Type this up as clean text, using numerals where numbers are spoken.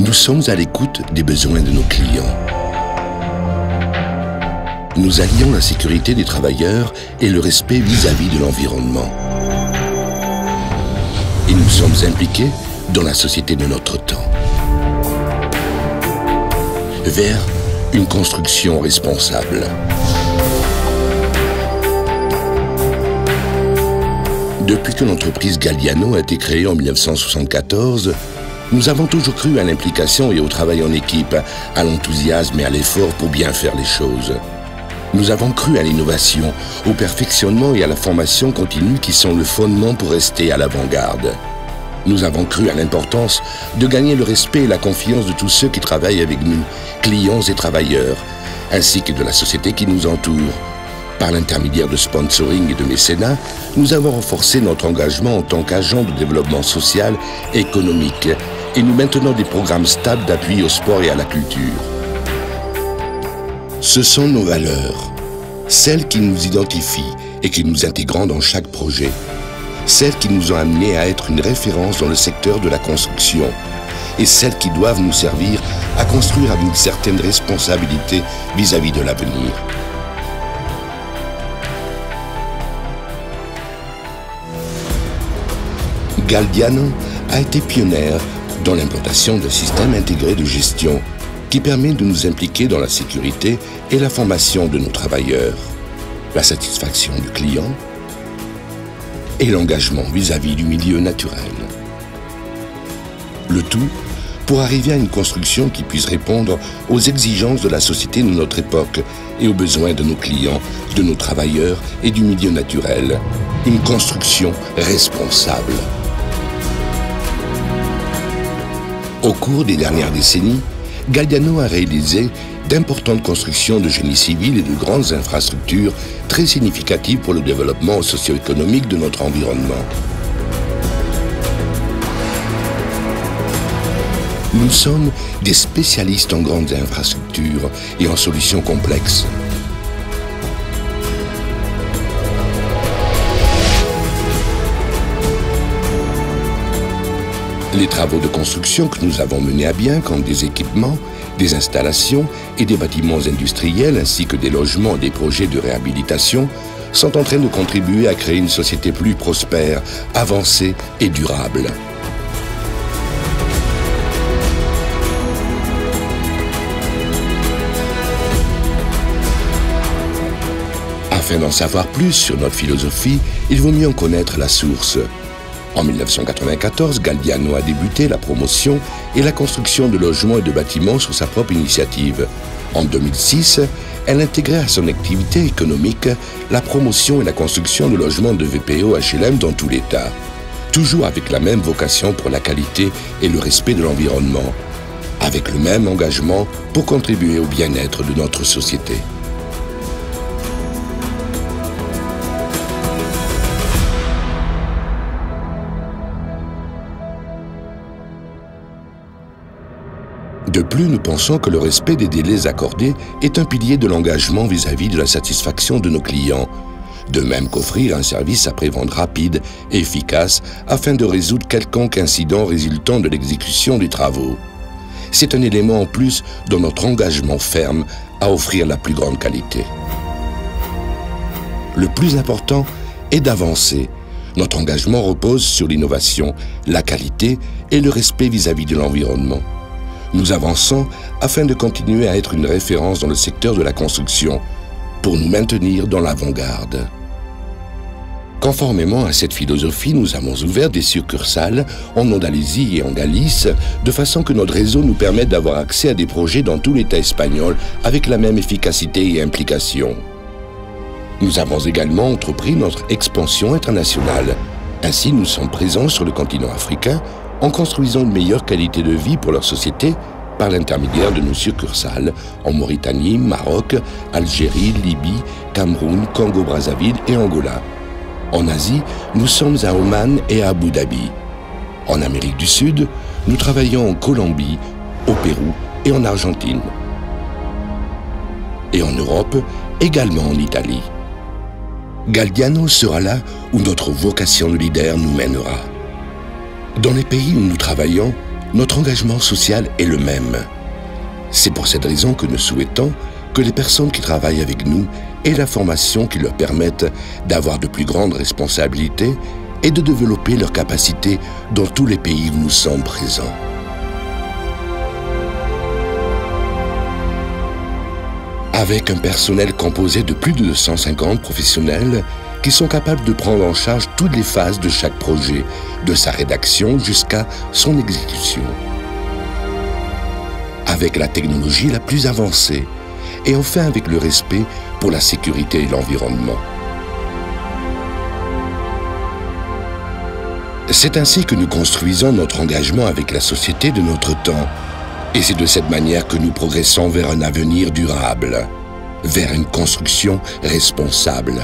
Nous sommes à l'écoute des besoins de nos clients. Nous allions la sécurité des travailleurs et le respect vis-à-vis de l'environnement. Et nous sommes impliqués dans la société de notre temps. Vers une construction responsable. Depuis que l'entreprise Galdiano a été créée en 1974, nous avons toujours cru à l'implication et au travail en équipe, à l'enthousiasme et à l'effort pour bien faire les choses. Nous avons cru à l'innovation, au perfectionnement et à la formation continue qui sont le fondement pour rester à l'avant-garde. Nous avons cru à l'importance de gagner le respect et la confiance de tous ceux qui travaillent avec nous, clients et travailleurs, ainsi que de la société qui nous entoure. Par l'intermédiaire de sponsoring et de mécénat, nous avons renforcé notre engagement en tant qu'agent de développement social et économique et nous maintenons des programmes stables d'appui au sport et à la culture. Ce sont nos valeurs, celles qui nous identifient et qui nous intégrent dans chaque projet, celles qui nous ont amenés à être une référence dans le secteur de la construction et celles qui doivent nous servir à construire avec une certaine responsabilité vis-à-vis de l'avenir. Galdiano a été pionnière dans l'implantation d'un système intégré de gestion qui permet de nous impliquer dans la sécurité et la formation de nos travailleurs, la satisfaction du client et l'engagement vis-à-vis du milieu naturel. Le tout pour arriver à une construction qui puisse répondre aux exigences de la société de notre époque et aux besoins de nos clients, de nos travailleurs et du milieu naturel. Une construction responsable. Au cours des dernières décennies, Galdiano a réalisé d'importantes constructions de génie civil et de grandes infrastructures très significatives pour le développement socio-économique de notre environnement. Nous sommes des spécialistes en grandes infrastructures et en solutions complexes. Les travaux de construction que nous avons menés à bien, comme des équipements, des installations et des bâtiments industriels, ainsi que des logements et des projets de réhabilitation, sont en train de contribuer à créer une société plus prospère, avancée et durable. Afin d'en savoir plus sur notre philosophie, il vaut mieux en connaître la source. En 1994, Galdiano a débuté la promotion et la construction de logements et de bâtiments sur sa propre initiative. En 2006, elle intégrait à son activité économique la promotion et la construction de logements de VPO HLM dans tout l'État, toujours avec la même vocation pour la qualité et le respect de l'environnement, avec le même engagement pour contribuer au bien-être de notre société. De plus, nous pensons que le respect des délais accordés est un pilier de l'engagement vis-à-vis de la satisfaction de nos clients, de même qu'offrir un service après-vente rapide et efficace afin de résoudre quelconque incident résultant de l'exécution des travaux. C'est un élément en plus dans notre engagement ferme à offrir la plus grande qualité. Le plus important est d'avancer. Notre engagement repose sur l'innovation, la qualité et le respect vis-à-vis de l'environnement. Nous avançons afin de continuer à être une référence dans le secteur de la construction, pour nous maintenir dans l'avant-garde. Conformément à cette philosophie, nous avons ouvert des succursales en Andalousie et en Galice, de façon que notre réseau nous permette d'avoir accès à des projets dans tout l'État espagnol avec la même efficacité et implication. Nous avons également entrepris notre expansion internationale. Ainsi, nous sommes présents sur le continent africain, en construisant une meilleure qualité de vie pour leur société par l'intermédiaire de nos succursales en Mauritanie, Maroc, Algérie, Libye, Cameroun, Congo-Brazzaville et Angola. En Asie, nous sommes à Oman et à Abu Dhabi. En Amérique du Sud, nous travaillons en Colombie, au Pérou et en Argentine. Et en Europe, également en Italie. Galdiano sera là où notre vocation de leader nous mènera. Dans les pays où nous travaillons, Notre engagement social est le même. C'est pour cette raison que nous souhaitons que les personnes qui travaillent avec nous aient la formation qui leur permette d'avoir de plus grandes responsabilités et de développer leurs capacités dans tous les pays où nous sommes présents. Avec un personnel composé de plus de 250 professionnels qui sont capables de prendre en charge toutes les phases de chaque projet, de sa rédaction jusqu'à son exécution. Avec la technologie la plus avancée et enfin avec le respect pour la sécurité et l'environnement. C'est ainsi que nous construisons notre engagement avec la société de notre temps. Et c'est de cette manière que nous progressons vers un avenir durable, vers une construction responsable.